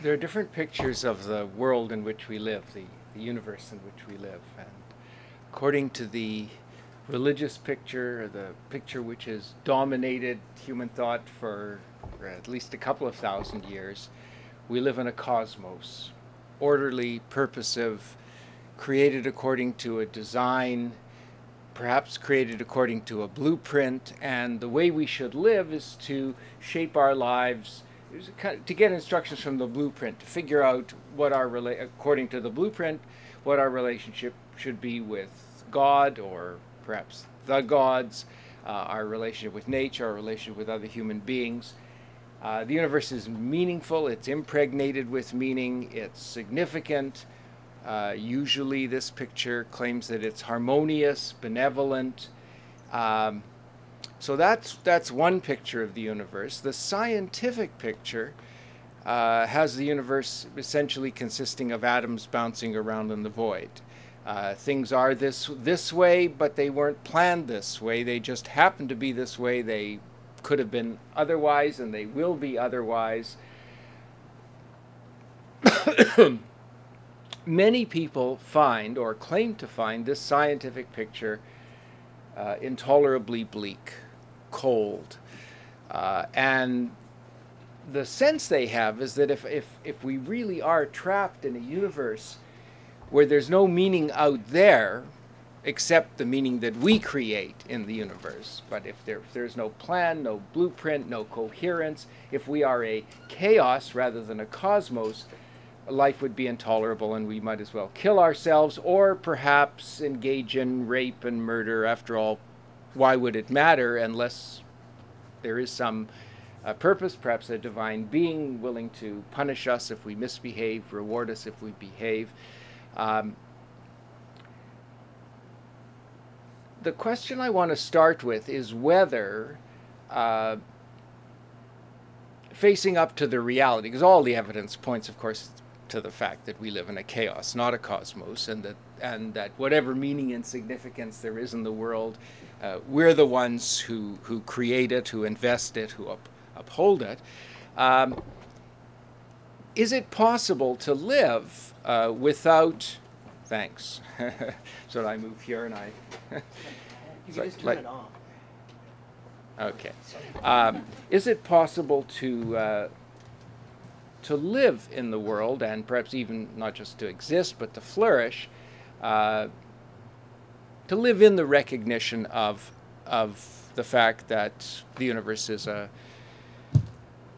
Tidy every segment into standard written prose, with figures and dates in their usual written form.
There are different pictures of the world in which we live, the universe in which we live. And according to the religious picture, or the picture which has dominated human thought for at least a couple of thousand years, we live in a cosmos, orderly, purposive, created according to a design, perhaps created according to a blueprint, and the way we should live is to shape our lives, to get instructions from the blueprint, to figure out what according to the blueprint, what our relationship should be with God, or perhaps the gods, our relationship with nature, our relationship with other human beings. The universe is meaningful, it's impregnated with meaning, it's significant. Usually this picture claims that it's harmonious, benevolent. So that's one picture of the universe. The scientific picture has the universe essentially consisting of atoms bouncing around in the void. Things are this way, but they weren't planned this way. They just happen to be this way. They could have been otherwise, and they will be otherwise. Many people find, or claim to find, this scientific picture intolerably bleak, cold. And the sense they have is that if we really are trapped in a universe where there's no meaning out there except the meaning that we create in the universe, but if there's no plan, no blueprint, no coherence, if we are a chaos rather than a cosmos, life would be intolerable and we might as well kill ourselves or perhaps engage in rape and murder. After all, why would it matter unless there is some purpose, perhaps a divine being willing to punish us if we misbehave, reward us if we behave. The question I want to start with is whether facing up to the reality, because all the evidence points, of course, to the fact that we live in a chaos, not a cosmos, and that whatever meaning and significance there is in the world, we're the ones who create it, who invest it, who uphold it. Is it possible to live without... Thanks. So I move here and I... You can just turn it on. Okay. Is it possible to live in the world, and perhaps even not just to exist, but to flourish, to live in the recognition of the fact that the universe is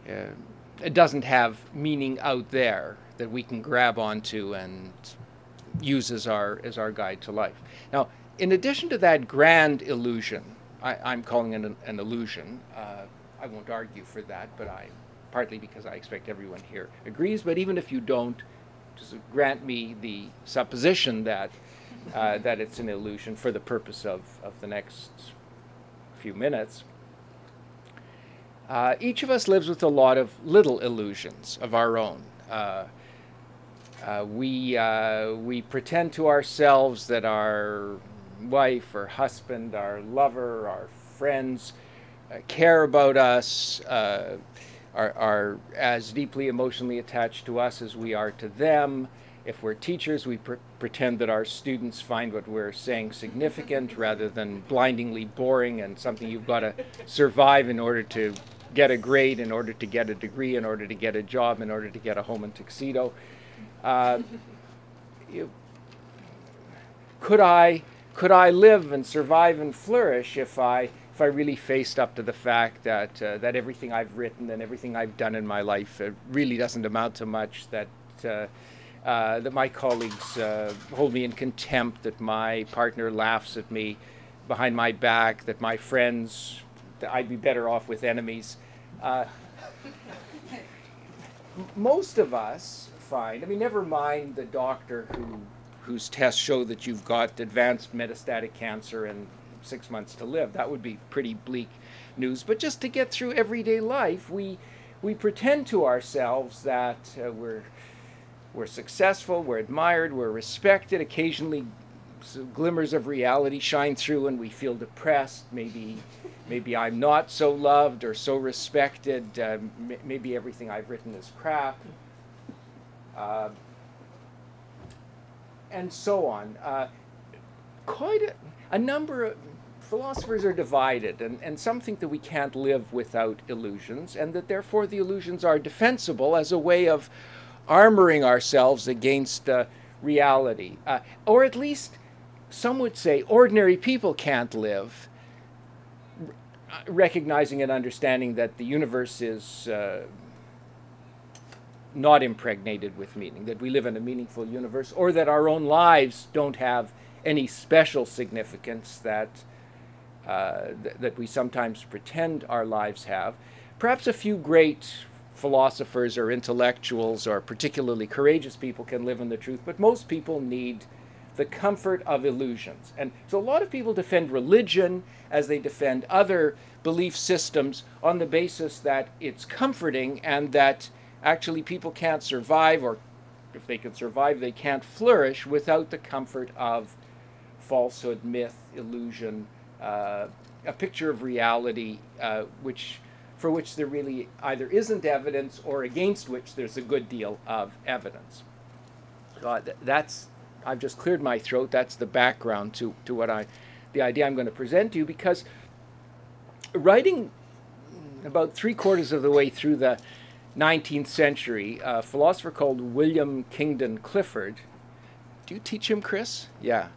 it doesn't have meaning out there that we can grab onto and use as our guide to life? Now, in addition to that grand illusion, I'm calling it an illusion. I won't argue for that, but partly because I expect everyone here agrees. But even if you don't, just grant me the supposition that that it's an illusion for the purpose of the next few minutes. Each of us lives with a lot of little illusions of our own. We pretend to ourselves that our wife or husband, our lover, our friends care about us, are as deeply emotionally attached to us as we are to them. If we're teachers, we pretend that our students find what we're saying significant rather than blindingly boring and something you've got to survive in order to get a grade, in order to get a degree, in order to get a job, in order to get a home and tuxedo. Could I live and survive and flourish if I really faced up to the fact that that everything I've written and everything I've done in my life really doesn't amount to much, that my colleagues hold me in contempt, that my partner laughs at me behind my back, that my friends, that I'd be better off with enemies? Most of us find, I mean, never mind the doctor whose tests show that you've got advanced metastatic cancer and 6 months to live. That would be pretty bleak news. But just to get through everyday life, we pretend to ourselves that we're successful, we're admired, we're respected. Occasionally, glimmers of reality shine through, and we feel depressed. Maybe I'm not so loved or so respected. Maybe everything I've written is crap. and so on. Quite a number of philosophers are divided, and some think that we can't live without illusions, and that therefore the illusions are defensible as a way of armoring ourselves against reality. Or at least some would say ordinary people can't live, recognizing and understanding that the universe is not impregnated with meaning, that we live in a meaningful universe, or that our own lives don't have any special significance that that we sometimes pretend our lives have. Perhaps a few great philosophers or intellectuals or particularly courageous people can live in the truth, but most people need the comfort of illusions. And so a lot of people defend religion as they defend other belief systems on the basis that it's comforting and that actually people can't survive, or if they can survive, they can't flourish without the comfort of falsehood, myth, illusion, a picture of reality for which there really either isn't evidence or against which there's a good deal of evidence. I've just cleared my throat. That's the background to the idea I'm going to present to you, because writing about 3/4 of the way through the 19th century, a philosopher called William Kingdon Clifford. Do you teach him, Chris? Yeah.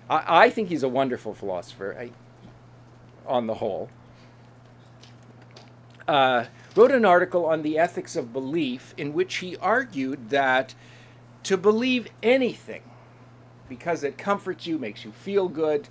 I think he's a wonderful philosopher, on the whole. Wrote an article on the ethics of belief in which he argued that to believe anything, because it comforts you, makes you feel good,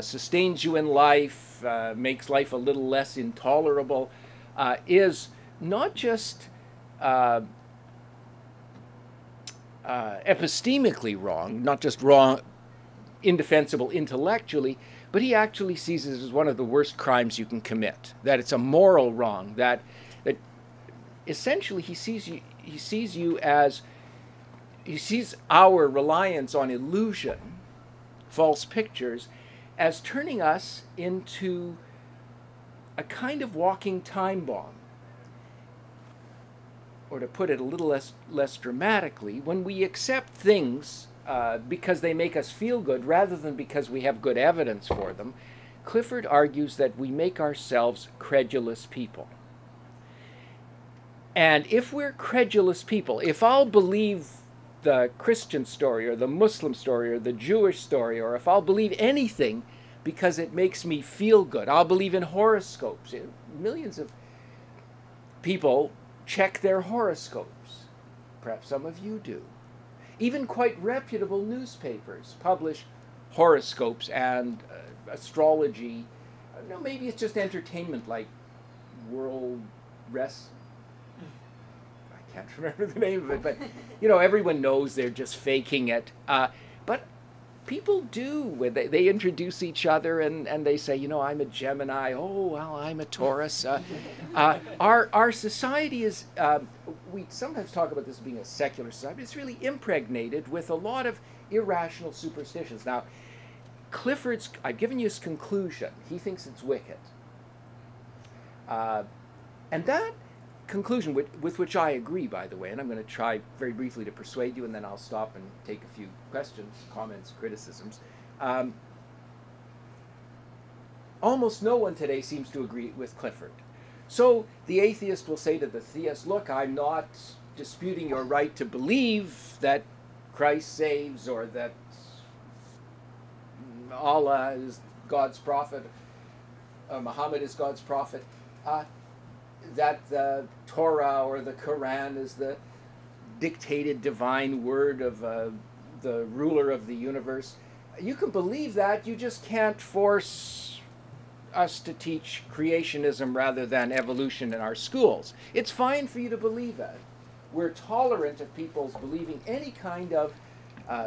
sustains you in life, makes life a little less intolerable, is not just epistemically wrong, not just wrong, indefensible intellectually, but he actually sees it as one of the worst crimes you can commit, that it's a moral wrong, that essentially he sees our reliance on illusion, false pictures, as turning us into a kind of walking time bomb. Or to put it a little less dramatically, when we accept things because they make us feel good rather than because we have good evidence for them, Clifford argues that we make ourselves credulous people. And if we're credulous people, if I'll believe the Christian story or the Muslim story or the Jewish story, or if I'll believe anything because it makes me feel good, I'll believe in horoscopes. Millions of people check their horoscopes. Perhaps some of you do. Even quite reputable newspapers publish horoscopes and astrology. No, maybe it's just entertainment, like World Rest. I can't remember the name of it, but everyone knows they're just faking it. But people do. They introduce each other and they say, I'm a Gemini. Oh, well, I'm a Taurus. Our society is, we sometimes talk about this being a secular society, but it's really impregnated with a lot of irrational superstitions. Now, I've given you his conclusion. He thinks it's wicked. And that conclusion, with which I agree, by the way, and I'm going to try very briefly to persuade you, and then I'll stop and take a few questions, comments, criticisms. Almost no one today seems to agree with Clifford. So the atheist will say to the theist, look, I'm not disputing your right to believe that Christ saves, or that Allah is God's prophet, Muhammad is God's prophet, that the Torah or the Quran is the dictated divine word of the ruler of the universe. You can believe that, you just can't force us to teach creationism rather than evolution in our schools. It's fine for you to believe that. We're tolerant of people's believing any kind of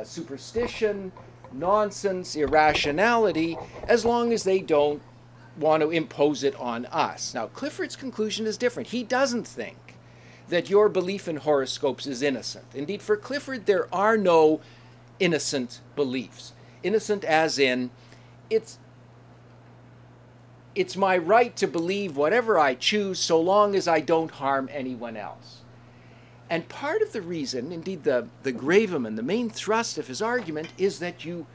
superstition, nonsense, irrationality, as long as they don't want to impose it on us. Now, Clifford's conclusion is different. He doesn't think that your belief in horoscopes is innocent. Indeed, for Clifford, there are no innocent beliefs. Innocent as in, it's my right to believe whatever I choose so long as I don't harm anyone else. And part of the reason, indeed the gravamen, the main thrust of his argument, is that you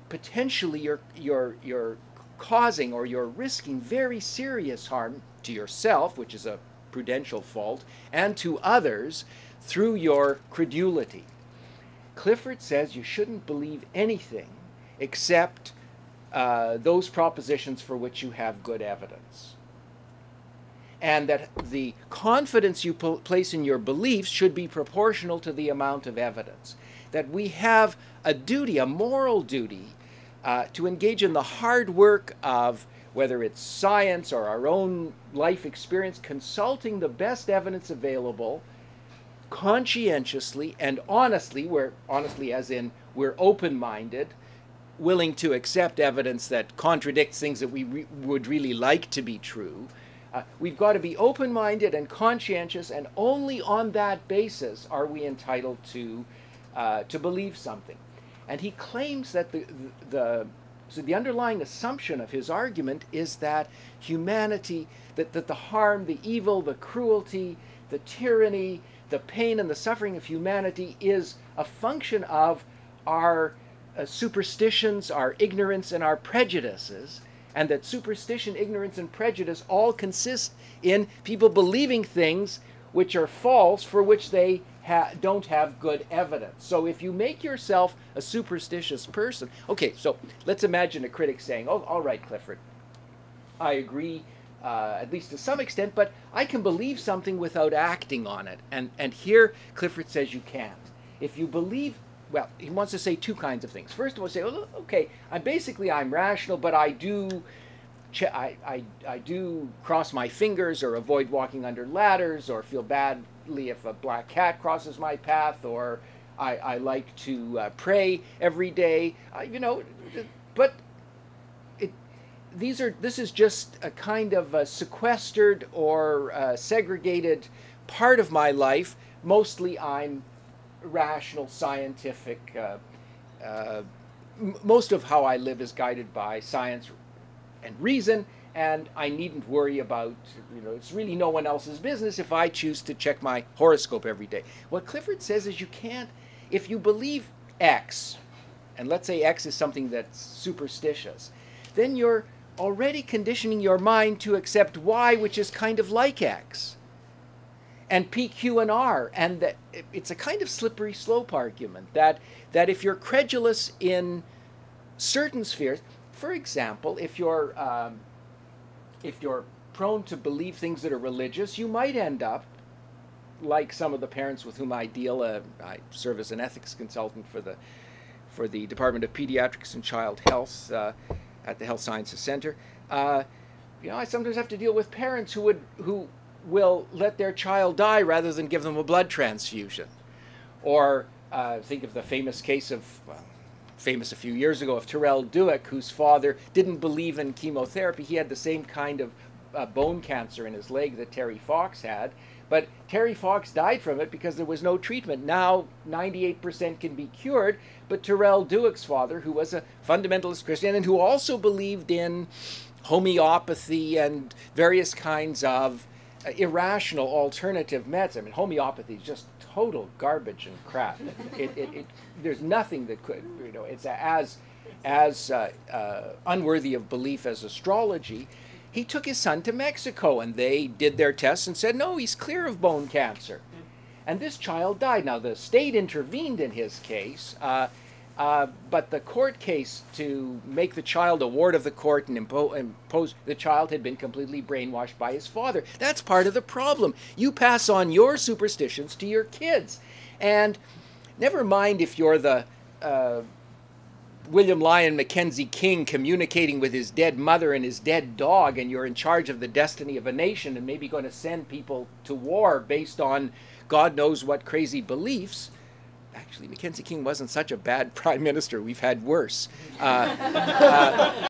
potentially you're causing or you're risking very serious harm to yourself, which is a prudential fault, and to others through your credulity. Clifford says you shouldn't believe anything except those propositions for which you have good evidence. And that the confidence you place in your beliefs should be proportional to the amount of evidence. That we have a duty, a moral duty, to engage in the hard work of, whether it's science or our own life experience, consulting the best evidence available, conscientiously and honestly, honestly as in we're open-minded, willing to accept evidence that contradicts things that we would really like to be true. We've got to be open-minded and conscientious, and only on that basis are we entitled to believe something. And he claims that the underlying assumption of his argument is that humanity, that the harm, the evil, the cruelty, the tyranny, the pain and the suffering of humanity is a function of our superstitions, our ignorance, and our prejudices, and that superstition, ignorance, and prejudice all consist in people believing things which are false, for which they don't have good evidence. So if you make yourself a superstitious person, okay, so let's imagine a critic saying, oh, all right, Clifford, I agree, at least to some extent, but I can believe something without acting on it. And here Clifford says you can't. If you believe, well, he wants to say two kinds of things. First of all, say, oh, okay, I'm rational, but I do cross my fingers or avoid walking under ladders or feel badly if a black cat crosses my path, or I like to pray every day, but this is just a kind of a sequestered or segregated part of my life. Mostly I'm rational, scientific. Most of how I live is guided by science and reason, and I needn't worry about, it's really no one else's business if I choose to check my horoscope every day. What Clifford says is you can't, if you believe X, and let's say X is something that's superstitious, then you're already conditioning your mind to accept Y, which is kind of like X, and P, Q, and R, and that it's a kind of slippery slope argument that if you're credulous in certain spheres, for example, if you're prone to believe things that are religious, you might end up like some of the parents with whom I deal. I serve as an ethics consultant for the Department of Pediatrics and Child Health at the Health Sciences Center. I sometimes have to deal with parents who will let their child die rather than give them a blood transfusion. Or think of the famous case famous a few years ago, of Terrell Dueck, whose father didn't believe in chemotherapy. He had the same kind of bone cancer in his leg that Terry Fox had, but Terry Fox died from it because there was no treatment. Now 98% can be cured, but Terrell Dueck's father, who was a fundamentalist Christian and who also believed in homeopathy and various kinds of irrational alternative medicine. I mean, homeopathy is just total garbage and crap. There's nothing that could, it's as unworthy of belief as astrology. He took his son to Mexico, and they did their tests and said, no, he's clear of bone cancer. And this child died. Now, the state intervened in his case, but the court case to make the child a ward of the court and impose the child had been completely brainwashed by his father. That's part of the problem. You pass on your superstitions to your kids. And never mind if you're the William Lyon Mackenzie King communicating with his dead mother and his dead dog, and you're in charge of the destiny of a nation and maybe going to send people to war based on God knows what crazy beliefs. Actually, Mackenzie King wasn't such a bad prime minister. We've had worse.